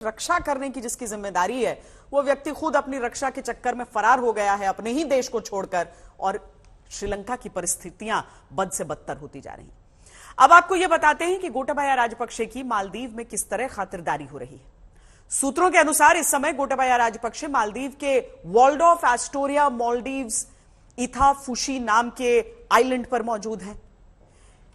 रक्षा करने की जिसकी जिम्मेदारी है, वो व्यक्ति खुद अपनी रक्षा के चक्कर में फरार हो गया है अपने ही देश को छोड़कर, और श्रीलंका की परिस्थितियां बद से बदतर होती जा रही। अब आपको यह बताते हैं कि गोटाबाया राजपक्षे की मालदीव में किस तरह खातिरदारी हो रही है। सूत्रों के अनुसार इस समय गोटाबाया राजपक्षे मालदीव के वॉल्डोर्फ एस्टोरिया मालदीव्स इथाफुशी नाम के आइलैंड पर मौजूद है।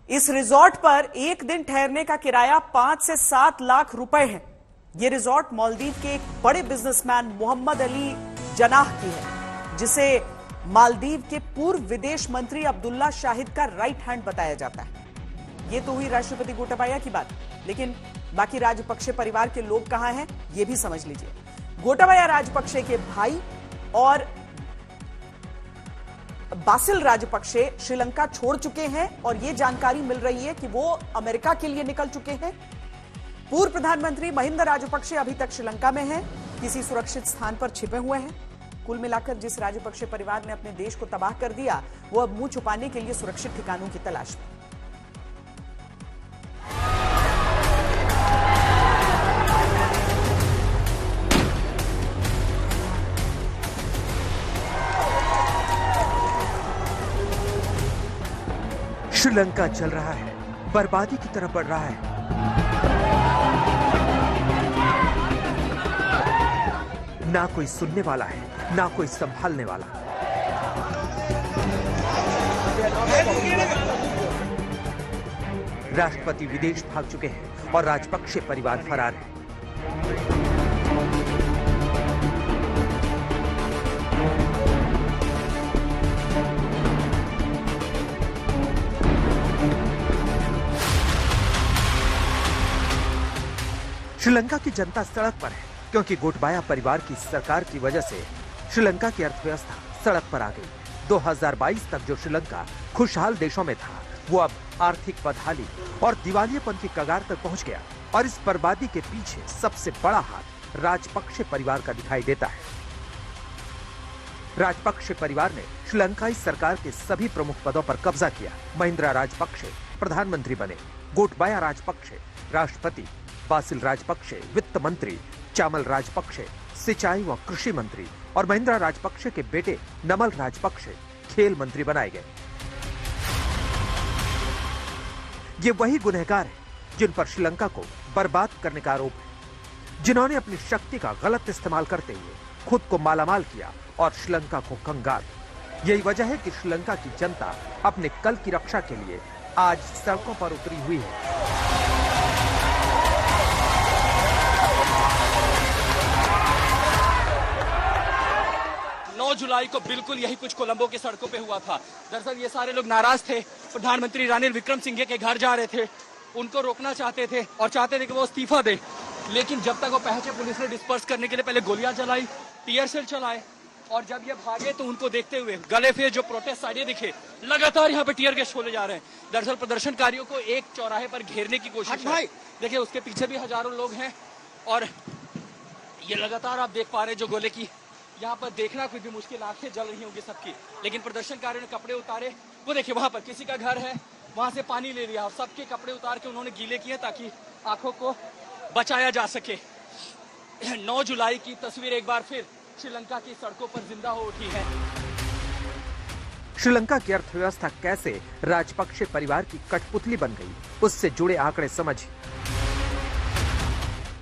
इस रिजॉर्ट पर एक दिन ठहरने का किराया 5 से 7 लाख रुपए है। यह रिजॉर्ट मालदीव के एक बड़े बिजनेसमैन मोहम्मद अली जनाह की है, जिसे मालदीव के पूर्व विदेश मंत्री अब्दुल्ला शाहिद का राइट हैंड बताया जाता है। यह तो हुई राष्ट्रपति गोटाबाया की बात, लेकिन बाकी राजपक्षे परिवार के लोग कहां हैं, यह भी समझ लीजिए। गोटाबाया राजपक्षे के भाई और बासिल राजपक्षे श्रीलंका छोड़ चुके हैं और यह जानकारी मिल रही है कि वो अमेरिका के लिए निकल चुके हैं। पूर्व प्रधानमंत्री महिंदा राजपक्षे अभी तक श्रीलंका में हैं, किसी सुरक्षित स्थान पर छिपे हुए हैं। कुल मिलाकर जिस राजपक्षे परिवार ने अपने देश को तबाह कर दिया, वो अब मुंह छुपाने के लिए सुरक्षित ठिकानों की तलाश में। श्रीलंका चल रहा है, बर्बादी की तरफ बढ़ रहा है। ना कोई सुनने वाला है, ना कोई संभालने वाला। राष्ट्रपति विदेश भाग चुके हैं और राजपक्षे परिवार फरार है। श्रीलंका की जनता सड़क पर है, क्योंकि गोटाबाया परिवार की सरकार की वजह से श्रीलंका की अर्थव्यवस्था सड़क पर आ गई। 2022 तक जो श्रीलंका खुशहाल देशों में था, वो अब आर्थिक बदहाली और दिवालियेपन की कगार तक पहुंच गया। और इस बर्बादी के पीछे सबसे बड़ा हाथ राजपक्षे परिवार का दिखाई देता है। राजपक्षे परिवार ने श्रीलंकाई सरकार के सभी प्रमुख पदों पर कब्जा किया। महिंद्रा राजपक्षे प्रधानमंत्री बने, गोटाबाया राजपक्षे राष्ट्रपति, बासिल राजपक्षे वित्त मंत्री, चामल राजपक्षे सिंचाई व कृषि मंत्री और महिंद्रा राजपक्षे के बेटे नमल राजपक्षे खेल मंत्री बनाए गए। ये वही गुनहगार हैं जिन पर श्रीलंका को बर्बाद करने का आरोप है, जिन्होंने अपनी शक्ति का गलत इस्तेमाल करते हुए खुद को मालामाल किया और श्रीलंका को कंगाल। यही वजह है कि श्रीलंका की जनता अपने कल की रक्षा के लिए आज सड़कों पर उतरी हुई है। 9 जुलाई को बिल्कुल यही कुछ कोलंबो की सड़कों पे हुआ था। दरअसल ये सारे लोग नाराज थे। प्रधानमंत्री रानिल विक्रमसिंघे के घर जा रहे थे, उनको रोकना चाहते थे और चाहते थे कि वो इस्तीफा दे। लेकिन जब तक वो पहुंचे, पुलिस ने डिस्पर्स करने के लिए पहले गोलियां चलाई, टीयर शेल चलाए, और जब ये भागे तो उनको देखते हुए गले पे जो प्रोटेस्ट साइडें दिखे, लगातार यहाँ पे टीयर गैस छोड़े जा रहे हैं। दरअसल प्रदर्शनकारियों को एक चौराहे पर घेरने की कोशिश है। देखिए उसके पीछे भी हजारों लोग हैं और ये लगातार आप देख पा रहे हैं जो गोले की यहाँ पर देखना कोई भी मुश्किल, आंखें जल रही होंगी सबकी। लेकिन प्रदर्शनकारियों ने कपड़े उतारे, वो देखिए वहां पर किसी का घर है, वहां से पानी ले लिया और सबके कपड़े उतार के उन्होंने गीले किए ताकि आंखों को बचाया जा सके। 9 जुलाई की तस्वीर एक बार फिर श्रीलंका की सड़कों पर जिंदा हो उठी है। श्रीलंका की अर्थव्यवस्था कैसे राजपक्षे परिवार की कठपुतली बन गई, उससे जुड़े आंकड़े समझिए।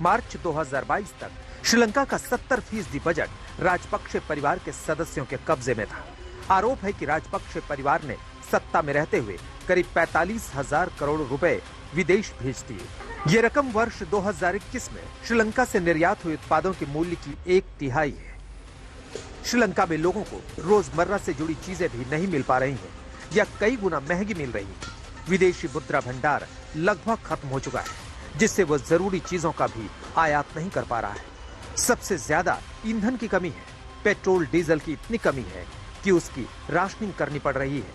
मार्च 2022 तक श्रीलंका का 70% बजट राजपक्षे परिवार के सदस्यों के कब्जे में था। आरोप है कि राजपक्षे परिवार ने सत्ता में रहते हुए करीब 45,000 करोड़ रुपए विदेश भेज दिए। ये रकम वर्ष 2021 में श्रीलंका से निर्यात हुए उत्पादों के मूल्य की 1/3 है। श्रीलंका में लोगों को रोजमर्रा से जुड़ी चीजें भी नहीं मिल पा रही हैं या कई गुना महंगी मिल रही हैं। विदेशी मुद्रा भंडार लगभग खत्म हो चुका है, जिससे वो जरूरी चीजों का भी आयात नहीं कर पा रहा है। सबसे ज्यादा ईंधन की कमी है। पेट्रोल डीजल की इतनी कमी है कि उसकी राशनिंग करनी पड़ रही है।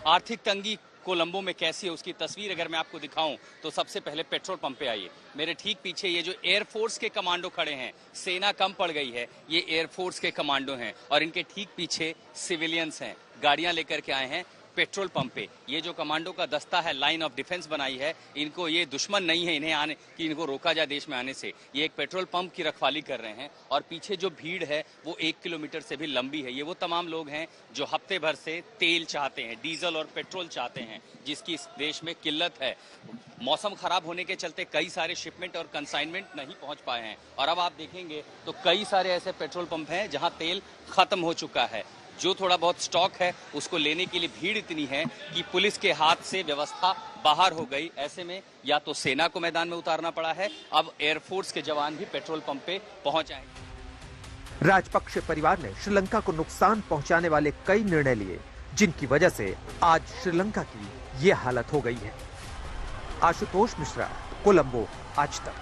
आर्थिक तंगी कोलंबो में कैसी है उसकी तस्वीर अगर मैं आपको दिखाऊं तो सबसे पहले पेट्रोल पंप पे आइए। मेरे ठीक पीछे ये जो एयरफोर्स के कमांडो खड़े हैं, सेना कम पड़ गई है, ये एयरफोर्स के कमांडो हैं और इनके ठीक पीछे सिविलियंस हैं, गाड़ियां लेकर के आए हैं। पेट्रोल पंप पे। ये जो कमांडो का दस्ता है, लाइन ऑफ डिफेंस बनाई है, इनको ये दुश्मन नहीं है इन्हें आने कि इनको रोका जाए देश में आने से। ये एक पेट्रोल पंप की रखवाली कर रहे हैं और पीछे जो भीड़ है वो 1 किलोमीटर से भी लंबी है। ये वो तमाम लोग हैं जो हफ्ते भर से तेल चाहते हैं, डीजल और पेट्रोल चाहते हैं, जिसकी इस देश में किल्लत है। मौसम खराब होने के चलते कई सारे शिपमेंट और कंसाइनमेंट नहीं पहुंच पाए हैं और अब आप देखेंगे तो कई सारे ऐसे पेट्रोल पंप हैं जहां तेल खत्म हो चुका है। जो थोड़ा बहुत स्टॉक है उसको लेने के लिए भीड़ इतनी है कि पुलिस के हाथ से व्यवस्था बाहर हो गई। ऐसे में या तो सेना को मैदान में उतारना पड़ा है, अब एयरफोर्स के जवान भी पेट्रोल पंप पे पहुंच आए। राजपक्षे परिवार ने श्रीलंका को नुकसान पहुंचाने वाले कई निर्णय लिए, जिनकी वजह से आज श्रीलंका की ये हालत हो गई है। आशुतोष मिश्रा, कोलंबो, आज तक।